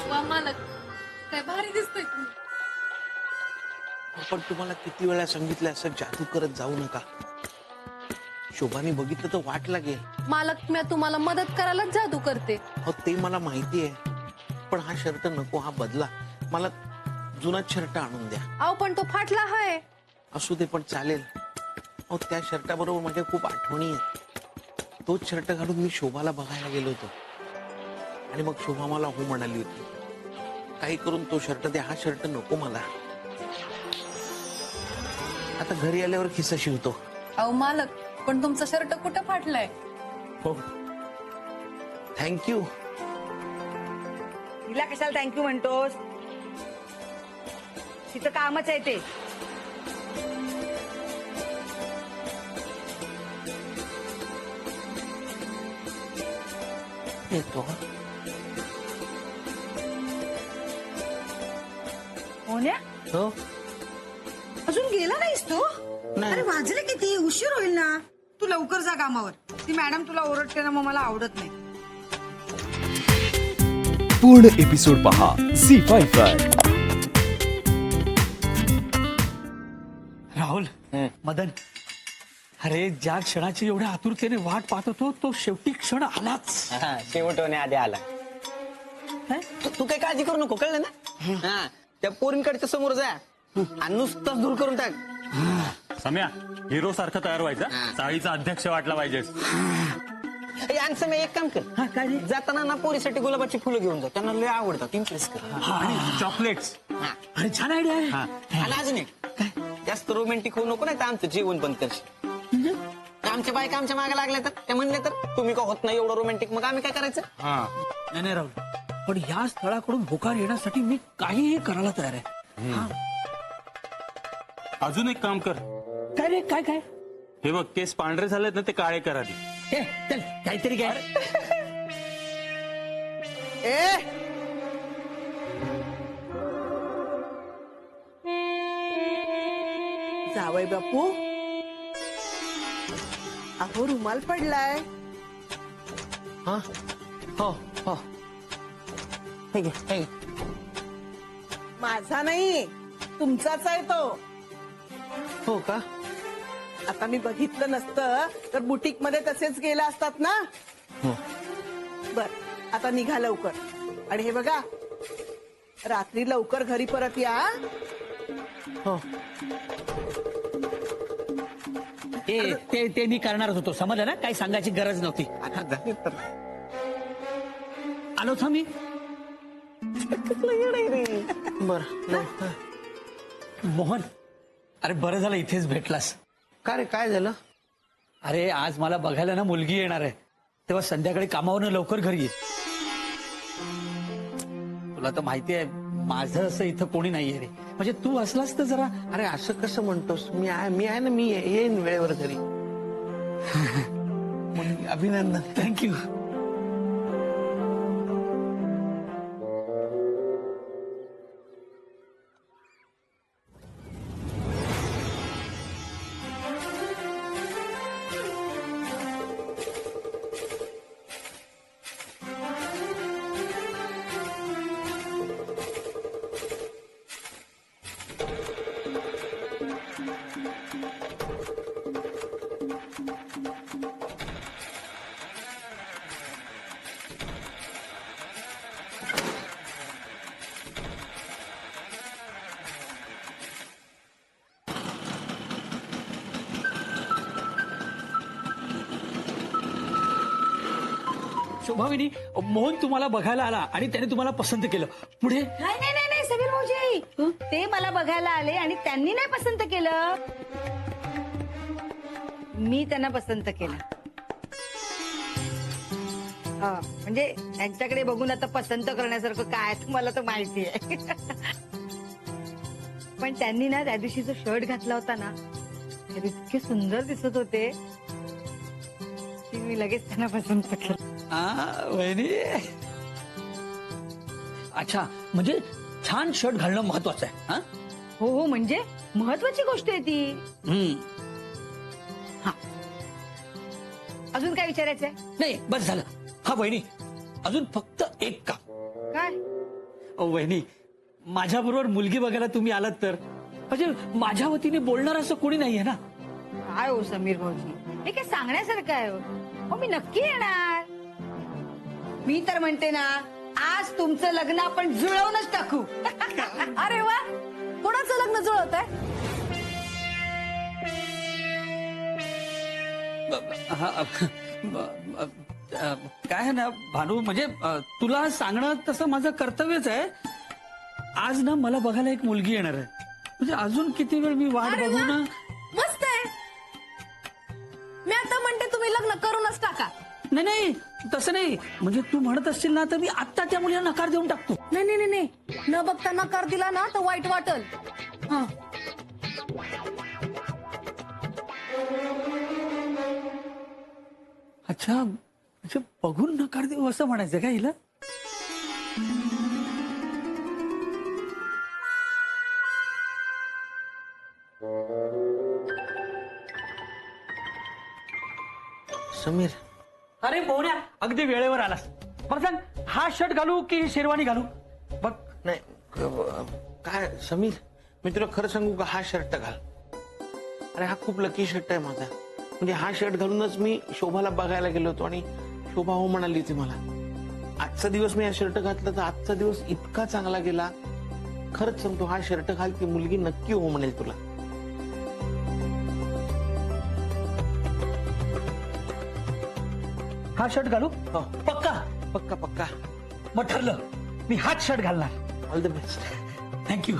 वा मालक, काय भारी दिसतोय तुम्ही. पण तुम्हाला किती वेळा सांगितलं असं जादू करत जाऊ नका. शोभाने बघितलं तर वाट लागेल. मालक, मी तुम्हाला मदत करायला जादू करते. हो ते मला माहिती आहे, पण हा शर्ट नको, हा बदला. मला जुनाच शर्ट आणून द्या. अहो पण तो फाटला आहे. असू दे, पण चालेल. अहो त्या शर्टाबरोबर माझ्या खूप आठवणी आहेत. तोच शर्ट घालून मी शोभाला बघायला गेलो होतो आणि मग शोभा मला हो म्हणाली होती. काही करून तो शर्ट द्या, हा शर्ट नको मला. आता घरी आल्यावर खिसा शिवतो. अहो मालक, पण तुमचा शर्ट कुठं फाटलाय? हो, थँक्यू. तिला कशाला थँक्यू म्हणतोस? तिचं कामच आहे ते. येतो. मोन्या, हो, अजून गेला नाहीस तू? नाही. अरे वाजले किती, उशीर होईल ना. तू लवकर जा कामावर. ती मॅडम तुला ओरडते ना, मग मला आवडत नाही. पूर्ण एपिसोड पहा झी5 वर. राहुल, मदन, अरे ज्या क्षणाची एवढ्या आतुरतेने वाट पाहत होतो तो शेवटी क्षण आलाच. शेवट होण्याआधी आला. तू काही काळजी करू नको, कळलं ना? हा, त्या पोरींकडच्या समोर जा आणि नुसतंच दूर करून टाक. सम्या, हिरो सारखं तयार व्हायचं. चाळीचा अध्यक्ष वाटला पाहिजेस. आणि समय एक काम कर. काय रे? जाताना ना पोरीसाठी गुलाबाची फुलं घेऊन जा, त्यांना लय आवडतात, इम्प्रेस कर. आणि चॉकलेट्स. हा. अरे छान आयडिया आहे. आणि अजून एक, जास्त रोमॅन्टिक होऊ नको, नाही तर आमचं जेवण बंद करशील. आमच्या बायका आमच्या मागे लागल्या तर त्या म्हणल्या तर तुम्ही का होत नाही एवढं रोमॅन्टिक, मग आम्ही काय करायचं? नाही नाही राहुल, पण या स्थळाकडून होकार येण्यासाठी मी काहीही करायला तयार आहे. हा. अजून एक काम कर. काय रे, काय काय? हे बघ, केस पांढरे झालेत ना, ते काळे कर आधी. हे, चल काहीतरी काय. जावई बापू, अहो रुमाल पडलाय. हा, हो हो, हे घे, हे घे. माझा नाही, तुमचाच आहे तो. हो का? आता मी बघितलं नसतं तर बुटीक मध्ये तसेच गेला असतात ना. हो. बर, आता निघा लवकर. आणि हे बघा, रात्री लवकर घरी परत या. हो. ते मी करणारच होतो, समजलं ना, काही सांगायची गरज नव्हती. आता झाले तर. आलो था मी. बरं. मोहन, अरे बरं झालं इथेच भेटलास. का रे, काय झालं? अरे आज मला बघायला ना मुलगी येणार आहे, तेव्हा संध्याकाळी कामावरनं लवकर घरी ये. तुला तर माहिती आहे माझं असं इथं कोणी नाहीये रे, म्हणजे तू असलास तर जरा. अरे असं कसं म्हणतोस? मी आहे ना, मी येईन वेळेवर घरी. अभिनंदन. थँक्यू. शोभाविनी, मोहन तुम्हाला बघायला आला आणि त्याने तुम्हाला पसंत केलं. पुढे नाही नाही नाही, समीर भाऊजी, ते मला बघायला आले आणि त्यांनी नाही पसंत केलं, मी त्यांना पसंत केलं. हा, म्हणजे त्यांच्याकडे बघून आता पसंत करण्यासारखं काय तुम्हाला तर माहिती आहे. पण त्यांनी ना त्या दिवशी जो शर्ट घातला होता ना, ते इतके सुंदर दिसत होते की मी लगेच त्यांना पसंत केलं. वहिनी, अच्छा, म्हणजे छान शर्ट घालणं महत्वाचं आहे. हा, हो हो, म्हणजे महत्वाची गोष्ट आहे ती. हा, अजून काय विचारायचंय? नाही बस झालं. हा वहिनी, अजून फक्त एक काम. काय? वहिनी, माझ्या बरोबर मुलगी बघायला तुम्ही आलात तर म्हणजे माझ्या वतीने बोलणार असं कोणी नाहीये ना. काय हो समीर भाऊजी, हे काय सांगण्यासारखं आहे हो? हो मी नक्की येणार. मी तर म्हणते ना, आज तुमचं लग्न आपण जुळवूनच टाकू. अरे वा, कोणाचं लग्न जुळवत आहे? काय आहे ना भानू, म्हणजे तुला सांगणं तसं माझं कर्तव्यच आहे. आज ना मला बघायला एक मुलगी येणार आहे. म्हणजे अजून किती वेळ मी वाट अरे बघू वा, ना. मस्त आहे. मी आता म्हणते तुम्ही लग्न करूनच टाका. नाही नाही, तसं नाही. म्हणजे तू म्हणत असशील ना तर मी आत्ता त्या मुलीला नकार देऊन टाकतो. नाही नाही नाही नाही, न बघता नकार दिला ना तर वाईट वाटल. हा, अच्छा, म्हणजे बघून नकार देऊ असं म्हणायचं का हिला? समीर, अरे मोहन्या, अगदी वेळेवर आलास. बरं सांग, हा शर्ट घालू की शेरवानी घालू? बघ. नाही काय समीर, मी तुला खरं सांगू का, हा शर्ट घाल. अरे हा खूप लकी शर्ट आहे माझा. म्हणजे हा शर्ट घालूनच मी शोभाला बघायला गेलो होतो आणि शोभा हो म्हणाली होती मला. आजचा दिवस मी हा शर्ट घातला तर आजचा दिवस इतका चांगला गेला. खरंच सांगतो, हा शर्ट घाल, ती मुलगी नक्की हो म्हणेल तुला. हा शर्ट घालू? हो. पक्का? पक्का पक्का. मग ठरलं, मी हाच शर्ट घालणार. All the best. थँक्यू.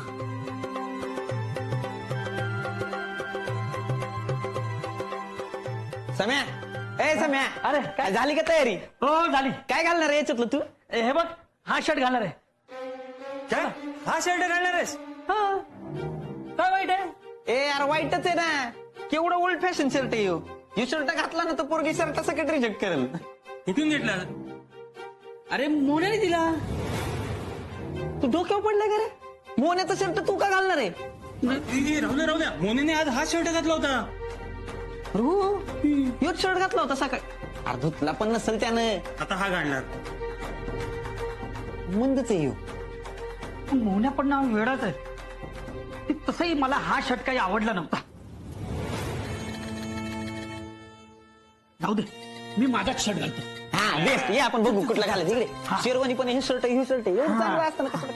सम्या, ए सम्या, अरे, काय झाली का तयारी? हो झाली. काय घालणार आहे याच्यातलं तू? हे बघ, हा शर्ट घालणार आहे. काय? हा शर्ट घालणार आहेस? हा. काय वाईट आहे? ए यार, वाईटच आहे ना. केवढं ओल्ड फॅशन शर्ट आहे ह्यो शर्ट घातला ना तर पोरगी शर्ट सकट रिजेक्ट करेल. कुठून घेतला? अरे मोन्याने दिला. तू डोक्यावर पडलाय का रे? मोन्याचा शर्ट तू का घालणार आहे? राहू द्या. मोनेने आज हा शर्ट घातला होता. ह्योच शर्ट घातला होता सकाळी. अरे धुतला पण नसेल त्यानं. आता हा घालणार. मंदच आहे ह्यो. मोन्या पण ना वेळाच आहे. तसंही मला हा शर्ट काही आवडला नव्हता. जाऊ दे, मी माझाच शर्ट घालतो. हा बेस्ट. ये आपण बघू कुठला घालायचं इकडे. शेरवानी पण हे शर्ट हे शर्ट एवढं चांगलं असतं ना कसं.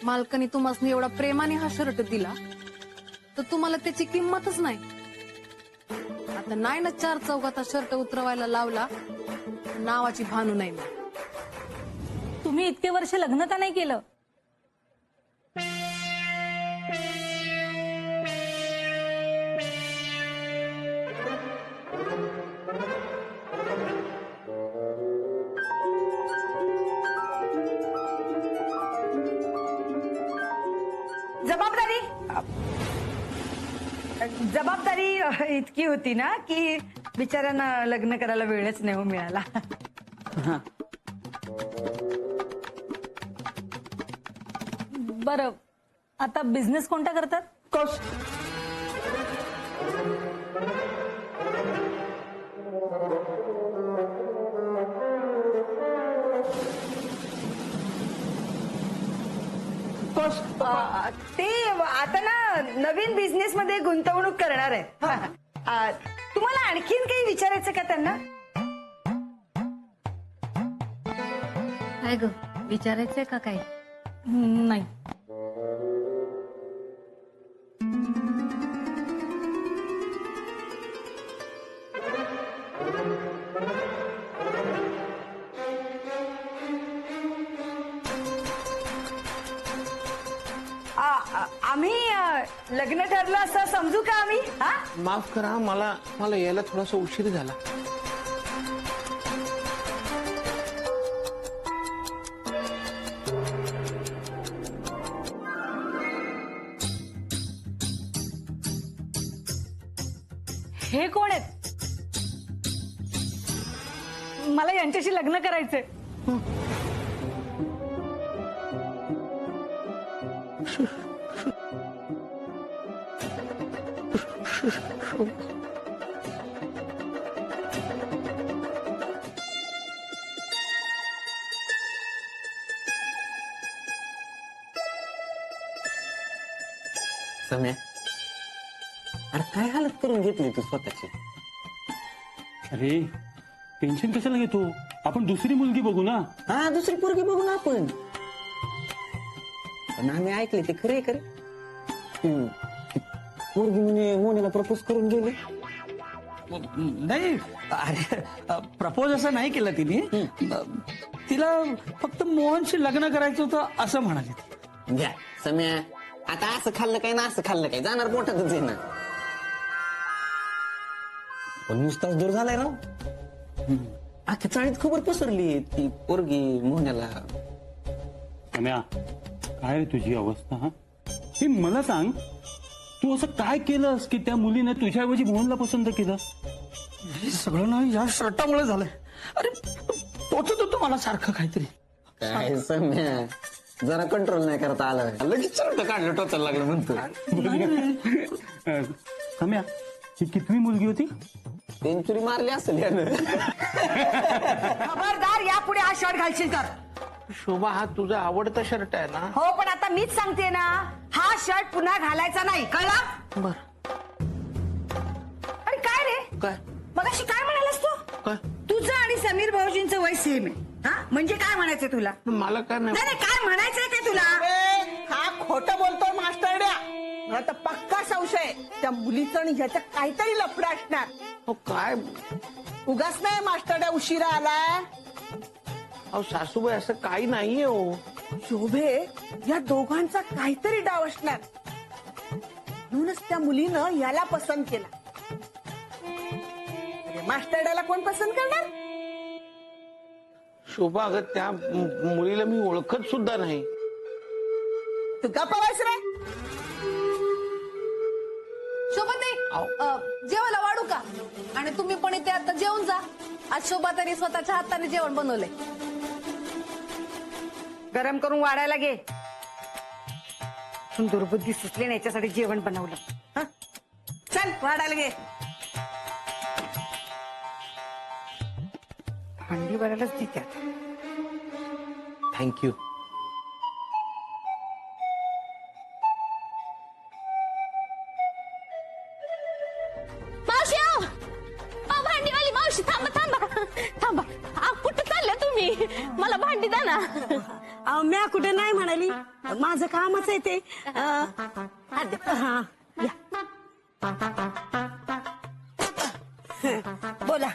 मालकाने तुम्हाला एवढा प्रेमाने हा शर्ट दिला तर तुम्हाला त्याची किंमतच नाही. आता नाही ना 4 चौघात हा शर्ट उतरवायला लावला, नावाची भानू नाही मग. तुम्ही इतके वर्ष लग्न का नाही केलं? जबाबदारी इतकी होती ना की बिचाऱ्यांना लग्न करायला वेळच नाही हो मिळाला. बरं, आता बिझनेस कोणता करतात? कस? ते आता ना नवीन बिझनेस मध्ये गुंतवणूक करणार आहे. तुम्हाला आणखीन काही विचारायचं का त्यांना? काय ग, विचारायचंय का काही? नाही. आम्ही लग्न ठरलं असं समजू का आम्ही? हा, माफ करा, मला यायला थोडासा उशीर झाला. हे कोण आहेत? मला यांच्याशी लग्न करायचंय. सम्या, अरे काय हालत करून घेतली तू स्वतःची? अरे टेन्शन कशाला घेतो, आपण दुसरी मुलगी बघू ना. हा, दुसरी पोरगी बघू ना आपण. पण आम्ही ऐकले ते खरे खरे. पोरगी म्हणे मोनीला प्रपोज करून गेली. नाही, अरे प्रपोज असं नाही केलं तिने. तिला फक्त मोहनशी लग्न करायचं होतं असं म्हणाले. घ्या सम्या, आता असं खाल्लं काय ना असं खाल्लं काय, जाणार पोटातच आहे ना. पण नुसताच दूर झालाय राव. अख्ख्या चाळीत खबर पसरली ती पोरगी मोहन्याला. सम्या, काय रे तुझी अवस्था? हा, हे मला सांग, तू असं काय केलंस की त्या मुलीने तुझ्याऐवजी मोहनला पसंत केलं? हे सगळं ना या शर्टामुळे झालंय. अरे टोचत होतो मला सारखं काहीतरी. काय सम्या, जरा कंट्रोल नाही करता आलं, लगेच चरट काढलं, टोचायला लागलं म्हणतो. सम्या, ही कितवी मुलगी होती? सेंचुरी मारली असेल यानं. खबरदार यापुढे हा शर्ट घालशील तर. शोभा, हा तुझा आवडता शर्ट आहे ना? हो, पण आता मीच सांगते ना, हा शर्ट पुन्हा घालायचा नाही, कळला? बर. अरे काय रे, काय मगाशी काय म्हणालास तू? काय तुझं आणि समीर भाऊजींचं वय सेम आहे. हा, म्हणजे काय म्हणायचंय तुला? मला काय नाही. नाही नाही, काय म्हणायचंय ते तुला? हा खोटं बोलतोय मास्टरड्या. मला तर पक्का संशय त्या मुलीचं आणि ह्याचं काहीतरी लफडं असणार. हो, काय उगाच नाही मास्टरड्या उशिरा आलाय. अहो सासूबाई, असं काही नाहीये हो. शोभे, या दोघांचा काहीतरी डाव असणार, म्हणूनच त्या मुलीनं याला पसंत केला. अरे मास्टरड्याला कोण पसंत करणार? शोभा, अगं त्या मुलीला मी ओळखत सुद्धा नाही. तू गप्पा बस रे. शोभाताई, जेवायला वाढू का? आणि तुम्ही पण इथे आता जेवून जा. आज शोभाताईने स्वतःच्या हाताने जेवण बनवलंय. गरम करून वाढायला घे. पण दुर्बुद्धी सुचली नाही याच्यासाठी जेवण बनवलं. हं? चल वाढायला घे. भांडी भरायलाच देतात. थँक्यू. मावशी, भांडीवाली मावशी, थांबा थांबा थांबा. कुठं चालल्या तुम्ही? मला भांडी द्या ना. म्या कुठे नाही म्हणाली, माझं कामच आहे ते. बोला,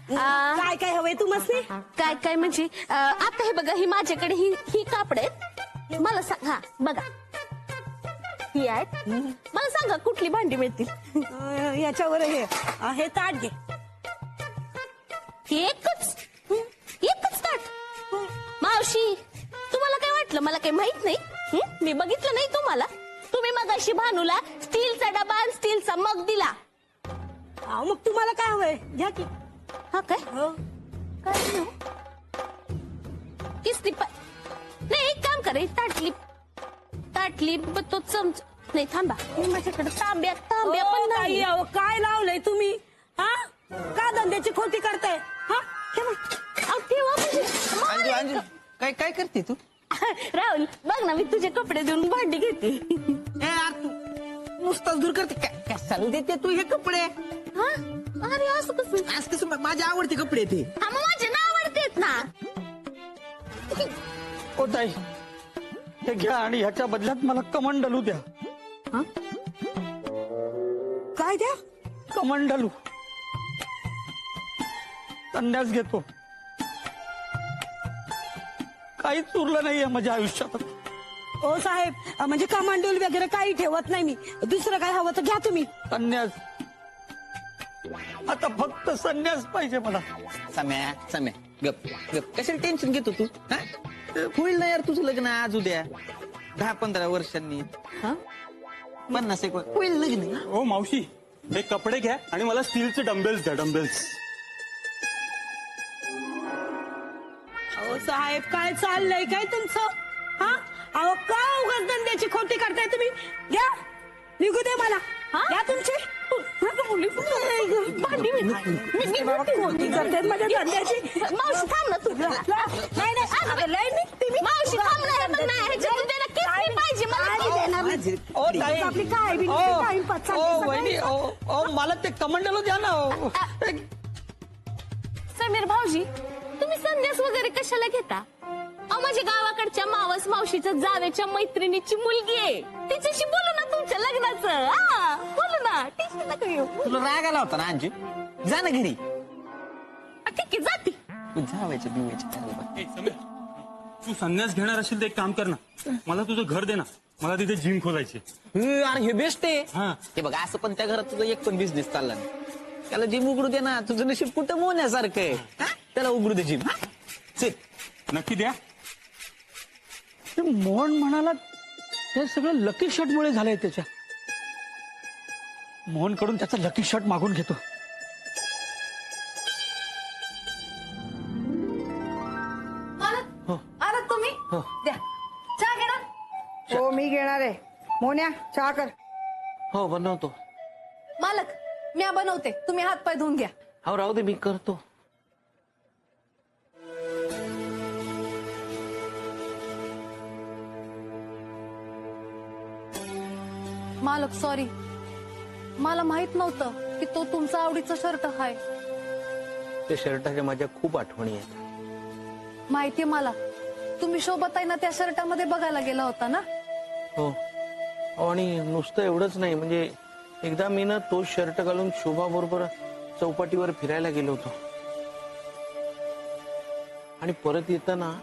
काय काय हवंय तुम्हाला? काय काय म्हणजे आता हे बघा, ही माझ्याकडे ही कापड आहेत. मला सांग, हा बघा, ही आहेत. मला सांगा कुठली भांडी मिळतील? याच्यावर हे ताट घे. एकच ताट? मावशी, तुम्हाला काय वाटलं मला काही माहित नाही? मी बघितलं नाही तुम्हाला? तुम्ही मगाशी भानूला स्टीलचा डबा आणि स्टीलचा मग दिला. मग तुम्हाला काय हवंय घ्या की. हा काय काय देऊ? किस्ती नाही, एक काम करा, ताटली तो चमच नाही. थांबा, माझ्याकडे तांब्या पण नाही. काय लावलंय तुम्ही? हा, का धंद्याची खोटी करताय? हा, अंजू, काय काय करते तू? राहुल, बघ ना, मी तुझे कपडे देऊन भांडी घेते. नुसताच दूर करते काय? कशाला देते तू हे कपडे? हा? अरे असं कसं? आज कसं माझे आवडते कपडे ते. हा, मग माझे नाव आवडतेत ना. ओ ताई, हे घ्या आणि ह्याच्या बदल्यात मला कमंडलू द्या. काय द्या? कमंडलू. संन्यास घेतो. काहीच उरलं नाहीये माझ्या आयुष्यात. ओ साहेब, म्हणजे कमांडोल वगैरे काही ठेवत नाही मी. दुसरं काय हवं तर घ्या तुम्ही. संन्यास. आता फक्त संन्यास पाहिजे मला. सम्या, गप गप, कशाला टेन्शन घेतो तू? हा? होईल ना यार तुझं लग्न आज उद्या, 10-15 वर्षांनी. 50 एक होईल लग्न. हो मावशी, हे कपडे घ्या आणि मला स्टीलचे डंबेल्स द्या, डंबेल्स. ओ साहेब, काय चाललंय काय तुमचं? हा, अहो का उगाच धंद्याची खोटी करताय तुम्ही? घ्या, निघू दे मला. घ्या तुमची भांडी खोटी करतायत माझ्या धंद्याची. मावशी थांब ना तू. मावशी थांब ना. ह्याच्यातून त्याला किस्ती पाहिजे मला. ओ ताई, आपली मला ते कमंडलो द्या ना हो. समीर भाऊजी तुम्ही संन्यास वगैरे कशाला घेता? अहो माझ्या गावाकडच्या मावस मावशीच्या जावेच्या मैत्रिणीची मुलगी आहे, तिच्याशी बोलू ना तुमच्या लग्नाचं. हा बोलू ना, टेन्शन नका घेऊ. तुला राग आला होता ना अंजू, जा ना घरी. ठीक आहे जाते. तू जावायचं बिवायचं करायला बघ. ए, समीर, तू संन्यास घेणार असेल तर एक काम कर ना, मला तुझं घर दे ना, मला तिथे जिम खोलायची. अरे हे बेस्ट आहे. हा. हे बघ असं पण त्या घरात तुझा एक पण बिझनेस चालला नाही. त्याला जिम उघडू दे ना, तुझं नशीब कुठं मोहण्यासारखं आहे. हा? त्याला उघडू दे जिम. चल. नक्की द्या. ते मोहन म्हणाला हे सगळं लकी शॉट मुळे झालंय त्याच्या. मोहन कडून त्याचा लकी शॉट मागून घेतो. आलात तुम्ही? द्या चहा घे ना. हो मी घेणार आहे. मोन्या चहा कर. हो बनवतो. मालक मी बनवते, तुम्ही हात पाय धुवून घ्या. हो राहू दे, मी करतो. मालक सॉरी, मला माहित नव्हतं की तो तुमचा आवडीचा शर्ट आहे. त्या शर्टाच्या माझ्या खूप आठवणी आहेत. माहितीये मला, तुम्ही शोभताईना त्या शर्टामध्ये बघायला गेला होता ना. हो. आणि नुसतं एवढंच नाही, म्हणजे एकदा मी ना तो शर्ट घालून शोभा बरोबर चौपाटीवर फिरायला गेलो होतो. आणि परत येताना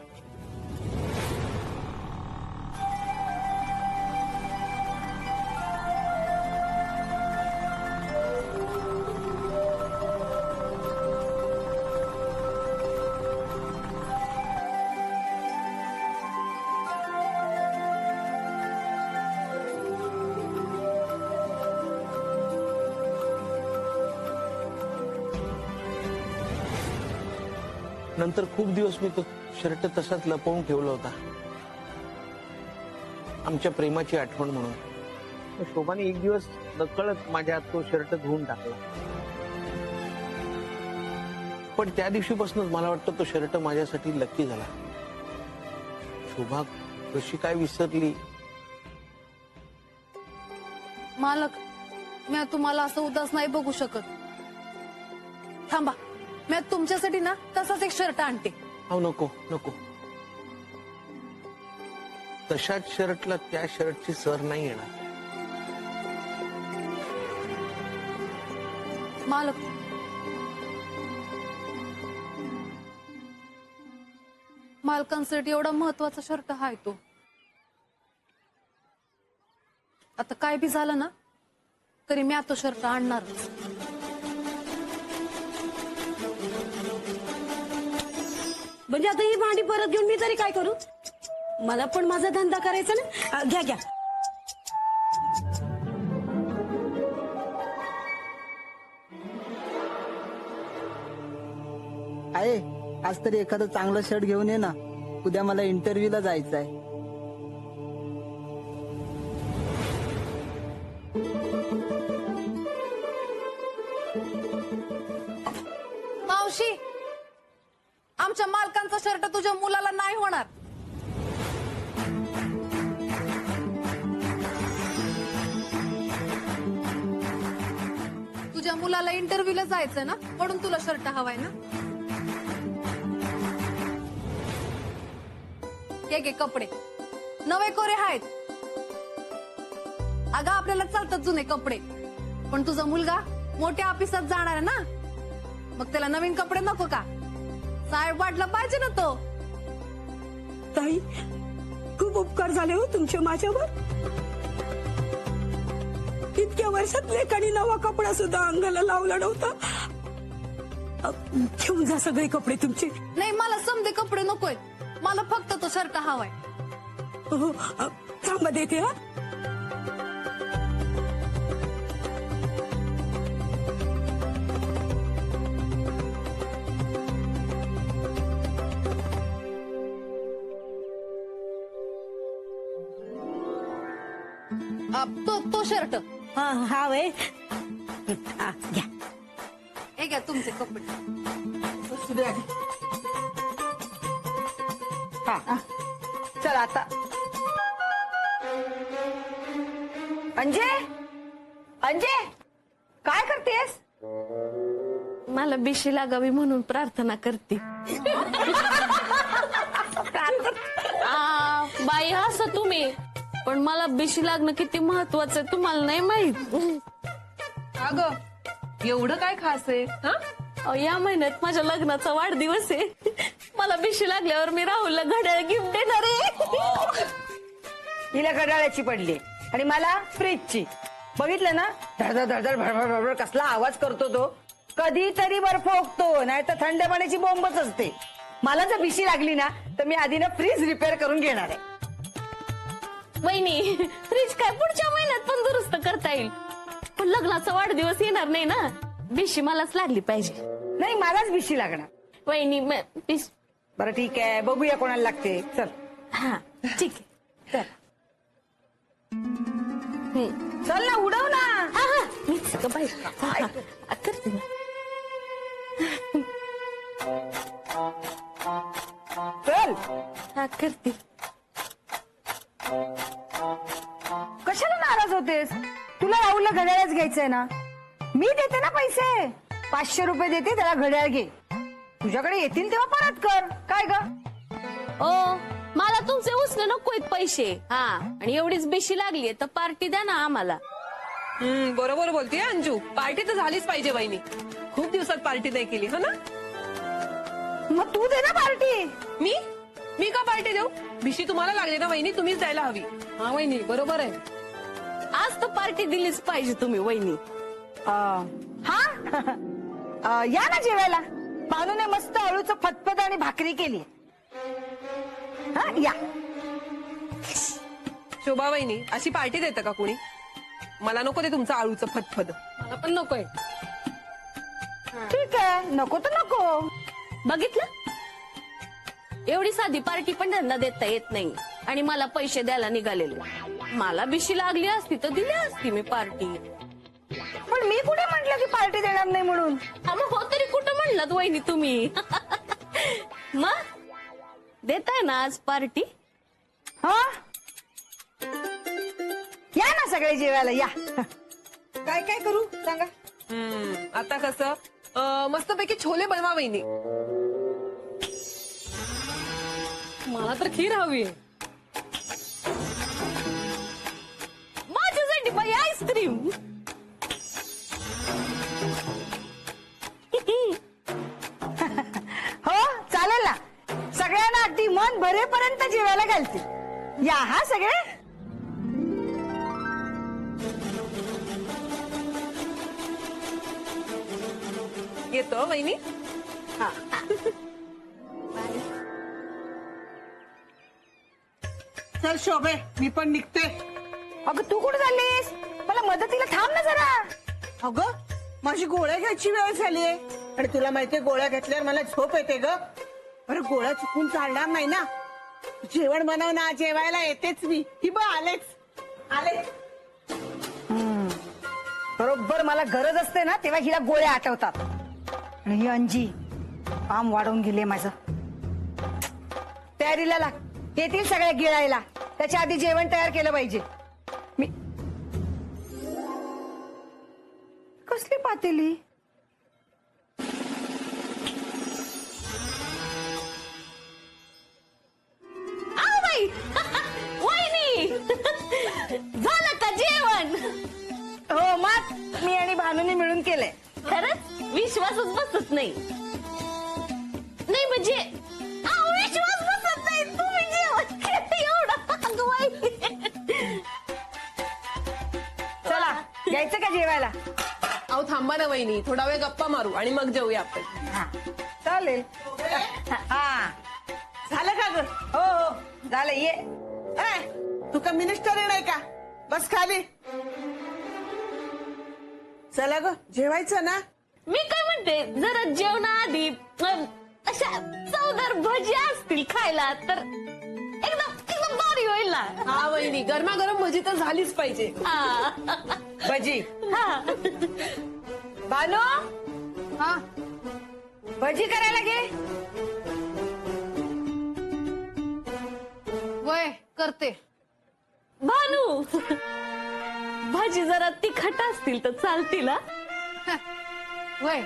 नंतर खूप दिवस मी तो शर्ट तसाच लपवून ठेवला होता, आमच्या प्रेमाची आठवण म्हणून. शोभाने एक दिवस नकळत माझ्या हात तो शर्ट धुवून टाकला. पण त्या दिवशीपासूनच मला वाटतं तो शर्ट माझ्यासाठी लकी झाला. शोभा कशी काय विसरली? मालक मी तुम्हाला असं उदास नाही बघू शकत. थांबा, मी तुमच्यासाठी ना तसाच एक शर्ट आणते. अहो नको नको, तशाच शर्टला त्या शर्टची सर नाही येणार. मालक मालकांसाठी एवढा महत्वाचा शर्ट आहे तो. आता काय बी झालं ना तरी मी तो शर्ट आणणारच. म्हणजे आता ही भांडी परत घेऊन मी तरी काय करू? मला पण माझा धंदा करायचा ना. घ्या घ्या. आहे आज तरी एखादं चांगलं शर्ट घेऊन ये ना, उद्या मला इंटरव्ह्यूला जायचं आहे. मावशी, आमच्या मालकांचा शर्ट तुझ्या मुलाला नाही होणार. तुझ्या मुलाला इंटरव्ह्यूला जायचं ना, म्हणून तुला शर्ट हवाय ना. घे कपडे, नवे कोरे आहेत. अगं आपल्याला चालतात जुने कपडे, पण तुझा मुलगा मोठ्या ऑफिसात जाणार आहे ना, मग त्याला नवीन कपडे नको का? साहेब वाटला पाहिजे ना तो. ताई खूप उपकार झाले हो तुमचे माझ्यावर. इतक्या वर्षात लेकानी नवा कपडा सुद्धा अंगाला लावला नव्हता. घेऊन जा सगळे कपडे तुमचे. नाही, मला समजे कपडे नकोय, मला फक्त तो शर्ट हवाय. हो, थांबा देते. हा तो शर्ट. हा हा वय घ्या. हे घ्या तुमचे कपडे. हा चल आता. अंजे अंजे काय करते? करतेस? मला बिशी लागावी म्हणून प्रार्थना करते. बाई असं तुम्ही, पण मला बिशी लागणं किती महत्वाचं आहे तुम्हाला नाही माहित. अगं एवढं काय खास आहे हा? या महिन्यात माझ्या लग्नाचा वाढदिवस आहे. मला बिशी लागल्यावर मी राहुलला घड्याळ गिफ्ट देणार आहे. हिला घड्याळाची पडली आणि मला फ्रीजची. बघितलं ना, धडधड धडधड भडभड भडभड कसला आवाज करतो तो. कधीतरी बर्फ ओकतो, नाही तर थंड पाण्याची बोंबच असते. मला जर बिशी लागली ना तर मी आधी ना फ्रीज रिपेअर करून घेणार आहे. वहिनी, फ्रीज काय पुढच्या महिन्यात पण दुरुस्त करता येईल, पण लग्नाचा वाढदिवस येणार नाही ना. बिशी मलाच लागली पाहिजे. नाही, मलाच बिशी लागणार. वहिनी बरं ठीक आहे, बघूया कोणाला लागते. चल. हा ठीक आहे. चल ना, उडव ना. हा हा मीच का बाई. करते ना. चल. हा करते. कशाला नाराज होतेस? तुला राहुलला घड्याळच घ्यायचंय ना. मी देते ना पैसे. 500 रुपये देते, त्याला घड्याळ घे. तुझ्याकडे येतील तेव्हा परत कर. काय ग? ओ मला तुमचे उसने नकोत पैसे. हा, आणि एवढीच बिशी लागली तर पार्टी द्या ना आम्हाला. बरोबर बोलतीये अंजू. पार्टी तर झालीच पाहिजे वहिनी. खूप दिवसात पार्टी नाही केली हो ना. मग तू दे ना पार्टी. मी का पार्टी देऊ? भिशी तुम्हाला लागली ना वहिनी, तुम्हीच द्यायला हवी. हा वहिनी बरोबर आहे. आज तर पार्टी दिलीच पाहिजे तुम्ही वहिनी. हा या ना जेवायला. भानूने मस्त अळूचं फतफद आणि भाकरी केली. हा या. शोभा वहिनी अशी पार्टी देतं का कुणी? मला नको ते तुमचं आळूचं फतफद. मला पण नकोय. ठीक आहे, नको तर नको. बघितलं, एवढी साधी पार्टी पण त्यांना देता येत नाही आणि मला पैसे द्यायला निघालेले. मला बिशी लागली असती तर दिली असती मी पार्टी. पण मी कुठे म्हटलं की पार्टी देणार नाही म्हणून? मग हो तरी कुठं म्हणलात वहिनी तुम्ही? मग देताय ना आज पार्टी? हा या ना सगळे जेवायला या. काय काय करू सांगा. आता कसं मस्तपैकी छोले बनवा वहिनी. मला तर खीर हवी. माझ्यासाठी बाई आईस्क्रीम. हो चालेल ना. सगळ्यांना अगदी मन भरेपर्यंत जेवायला घालते. या हा सगळे. येतो वहिनी. हा. चल शोभे, मी पण निघते. अगं तू कुठे चाललीस? मला मदतीला थांब ना जरा. अगं माझी गोळ्या घ्यायची वेळ झालीये आणि तुला माहितीये गोळ्या घेतल्यावर मला झोप येते ग. बरं गोळ्या चुकून चालणार नाही ना. जेवण बनव ना, जेवायला येतेच मी. ही बघ आलेच. बरोबर मला गरज असते ना तेव्हा हिला गोळ्या आठवतात. आणि ही अंजी काम वाढवून गेले माझं. तयारीला लाग. येतील सगळ्या गिळायला. त्याच्या आधी जेवण तयार केलं पाहिजे. मी कसली पातेली? आओ बाई. वहिनी झालं का जेवण? हो मग मी आणि भानूने मिळून केलंय. खरंच विश्वासच बसत नाही. नाही म्हणजे विश्वास बसत नाही. तुम्ही जेवण केलं एवढं. अगं बाई. चला घ्यायचं का जेवायला? अहो थांबा ना वहिनी, थोडा वेळ गप्पा मारू आणि मग जेऊया आपण. हा चालेल. हा झालं का ग? हो हो झालं. ये तू का मिनिस्टर आहे नाही का? बस खाली. चला ग जेवायचं ना. मी काय म्हणते, जरा जेवणाआधी अशा चवदार भजी असतील खायला तर एकदम एकदम भारी होईल ना. हा वहिनी, गरमागरम भजी तर झालीच पाहिजे. हा. भजी. हा. भानू हा भजी करायला घे. वय करते. भानू, भाजी जरा तिखट असतील तर चालतील. वय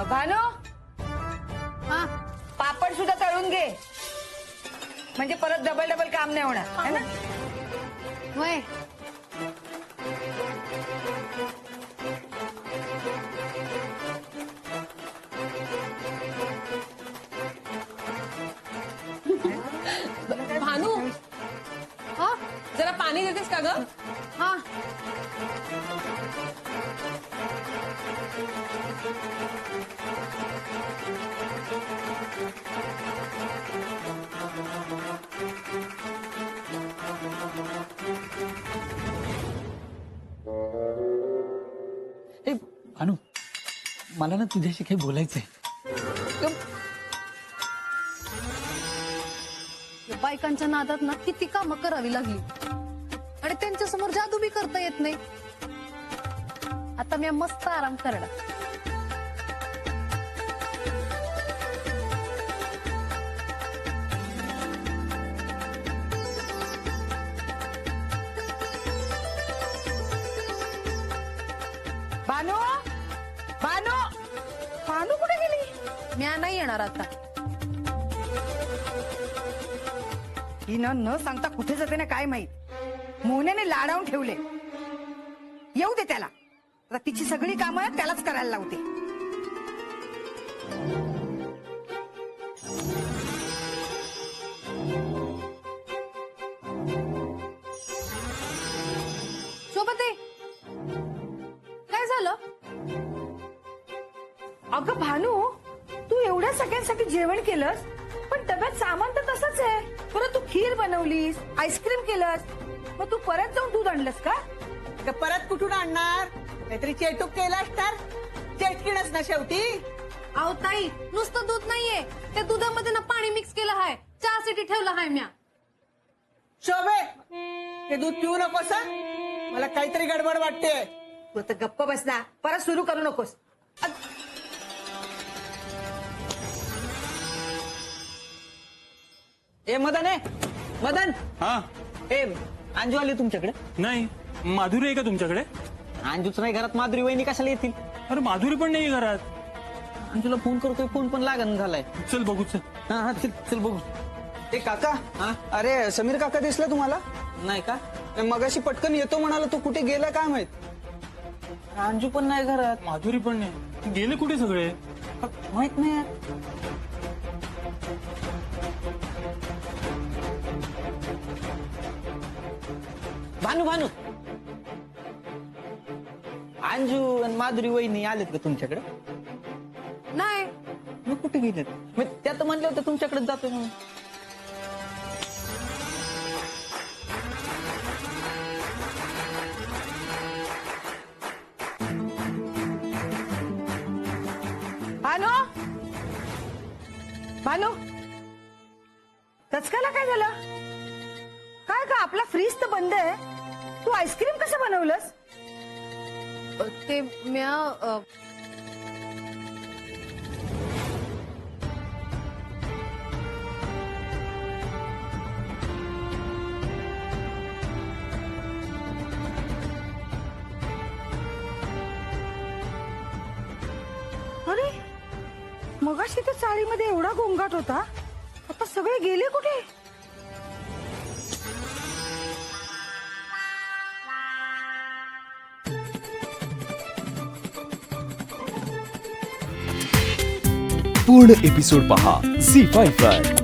भानू हा पापड सुद्धा तळून घे, म्हणजे परत डबल डबल काम नाही होणार है ना. वय भानू हा जरा पाणी देतेस का ग? हा ए भानू, मला ना तुझ्याशी काही बोलायचंय. या बायकांच्या नादात ना किती कामं करावी लागली आणि त्यांच्या समोर जादू बी करता येत नाही. आता मी मस्त आराम करणार. भानू भानू भानू कुठे गेली? मी नाही येणार आता. ही न सांगता कुठे जाते ना काय माहित. मोहनेने लाडावून ठेवले. येऊ दे त्याला, आता तिची सगळी कामं त्यालाच करायला लावते. शोभते काय झालं? अगं भानू, तू एवढ्या सगळ्यांसाठी जेवण केलंस, पण डब्यात सामान तर तसंच आहे. परत तू खीर बनवलीस, आईस्क्रीम केलंस, मग तू परत जाऊन दूध आणलंस का? का परत कुठून आणणार? काहीतरी चेटूक केलास तर चेटकीणच ना शेवटी. अहो ताई, नुसतं दूध नाहीये, त्या दुधामध्ये ना पाणी मिक्स केलं आहे. चहासाठी ठेवलं आहे म्या. शोभे, हे दूध पिऊ नकोस हं? मला काहीतरी गडबड वाटते. तू आता गप्प बस ना, परत सुरू करू नकोस. ए मदन आहे मदन. हा ए अंजू आली तुमच्याकडे? नाही, माधुरी आहे का तुमच्याकडे? अंजूच नाही घरात, माधुरी वहिनी कशाला येतील? अरे माधुरी पण नाही घरात. अंजूला फोन करतोय, फोन पण लागन झालाय. चल बघू चल. हा हा चल चल बघू. ए काका, हा? अरे समीर काका दिसला तुम्हाला? नाही का? मगाशी पटकन येतो म्हणाला, तो कुठे गेला काय माहित. अंजू पण नाही घरात. माधुरी पण नाही. गेले कुठे सगळे? माहित नाही यार. भानू भानू, अंजू आणि माधुरी वहिनी आलेत का तुमच्याकडे? नाही मग कुठे गेलेत? मग त्या तर म्हणल्या होत्या तुमच्याकडे जातोय म्हणून. भानू भानू, तचकाला काय झालं? काय का आपला फ्रीज तर बंद आहे. तू आईस्क्रीम कसं बनवलंस? ते म्या अरे मगाशी तर चाळीमध्ये एवढा गोंगाट होता, आता सगळे गेले कुठे? पूर्ण एपिसोड पहा झी5 वर.